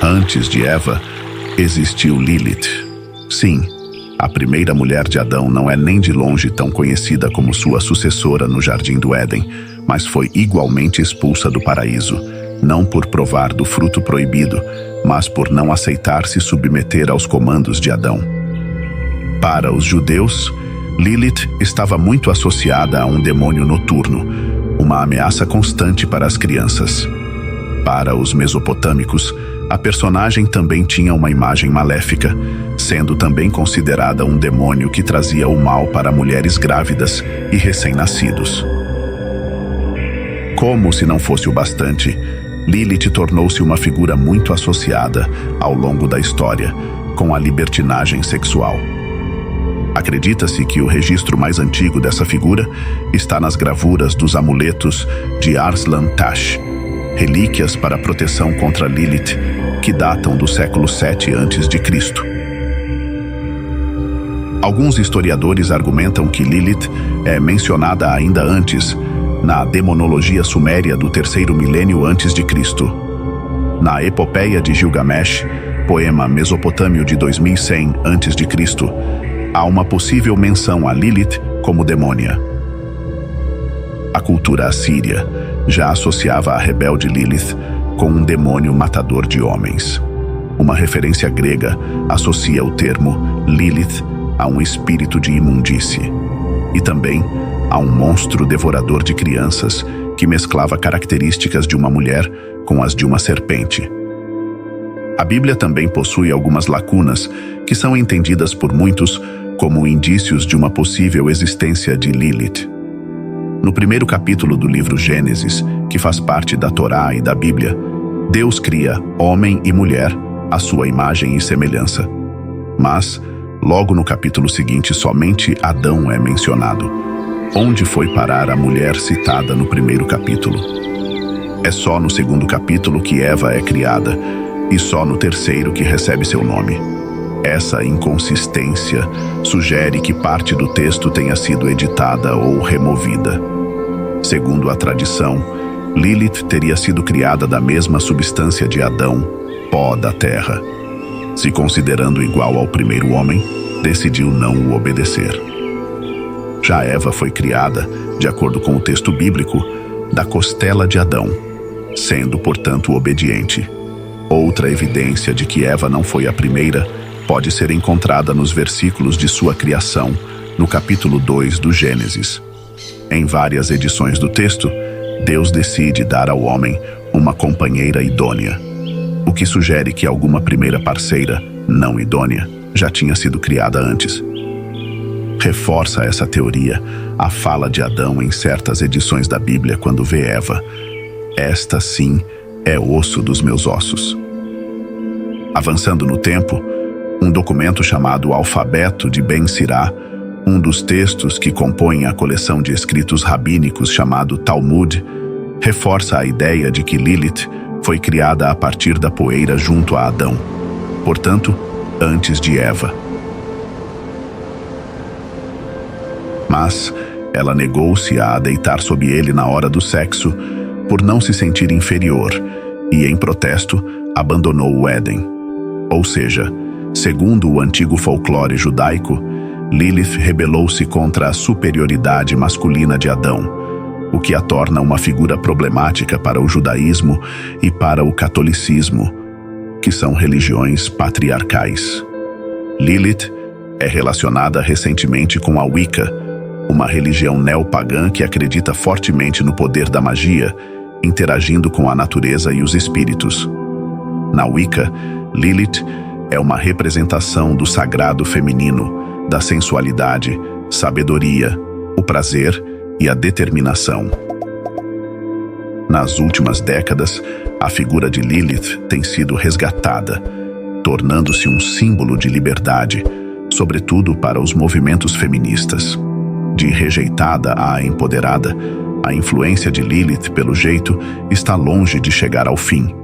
Antes de Eva, existiu Lilith. Sim, a primeira mulher de Adão não é nem de longe tão conhecida como sua sucessora no Jardim do Éden, mas foi igualmente expulsa do paraíso, não por provar do fruto proibido, mas por não aceitar se submeter aos comandos de Adão. Para os judeus, Lilith estava muito associada a um demônio noturno, uma ameaça constante para as crianças. Para os mesopotâmicos, a personagem também tinha uma imagem maléfica, sendo também considerada um demônio que trazia o mal para mulheres grávidas e recém-nascidos. Como se não fosse o bastante, Lilith tornou-se uma figura muito associada, ao longo da história, com a libertinagem sexual. Acredita-se que o registro mais antigo dessa figura está nas gravuras dos amuletos de Arslan Tash, relíquias para proteção contra Lilith, que datam do século VII a.C. Alguns historiadores argumentam que Lilith é mencionada ainda antes, na demonologia suméria do terceiro milênio antes de Cristo. Na Epopeia de Gilgamesh, poema mesopotâmio de 2100 a.C., há uma possível menção a Lilith como demônia. A cultura assíria já associava a rebelde Lilith com um demônio matador de homens. Uma referência grega associa o termo Lilith a um espírito de imundície e também a um monstro devorador de crianças que mesclava características de uma mulher com as de uma serpente. A Bíblia também possui algumas lacunas que são entendidas por muitos como indícios de uma possível existência de Lilith. No primeiro capítulo do livro Gênesis, que faz parte da Torá e da Bíblia, Deus cria homem e mulher à sua imagem e semelhança. Mas, logo no capítulo seguinte, somente Adão é mencionado. Onde foi parar a mulher citada no primeiro capítulo? É só no segundo capítulo que Eva é criada, e só no terceiro que recebe seu nome. Essa inconsistência sugere que parte do texto tenha sido editada ou removida. Segundo a tradição, Lilith teria sido criada da mesma substância de Adão, pó da terra. Se considerando igual ao primeiro homem, decidiu não o obedecer. Já Eva foi criada, de acordo com o texto bíblico, da costela de Adão, sendo, portanto, obediente. Outra evidência de que Eva não foi a primeira pode ser encontrada nos versículos de sua criação, no capítulo 2 do Gênesis. Em várias edições do texto, Deus decide dar ao homem uma companheira idônea, o que sugere que alguma primeira parceira, não idônea, já tinha sido criada antes. Reforça essa teoria a fala de Adão em certas edições da Bíblia quando vê Eva: "Esta sim é osso dos meus ossos." Avançando no tempo, um documento chamado Alfabeto de Ben Sirá, um dos textos que compõem a coleção de escritos rabínicos chamado Talmud, reforça a ideia de que Lilith foi criada a partir da poeira junto a Adão, portanto, antes de Eva. Mas ela negou-se a deitar sob ele na hora do sexo, por não se sentir inferior, e, em protesto, abandonou o Éden. Ou seja, segundo o antigo folclore judaico, Lilith rebelou-se contra a superioridade masculina de Adão, o que a torna uma figura problemática para o judaísmo e para o catolicismo, que são religiões patriarcais. Lilith é relacionada recentemente com a Wicca, uma religião neopagã que acredita fortemente no poder da magia, interagindo com a natureza e os espíritos. Na Wicca, Lilith é uma representação do sagrado feminino, da sensualidade, sabedoria, o prazer e a determinação. Nas últimas décadas, a figura de Lilith tem sido resgatada, tornando-se um símbolo de liberdade, sobretudo para os movimentos feministas. De rejeitada a empoderada, a influência de Lilith, pelo jeito, está longe de chegar ao fim.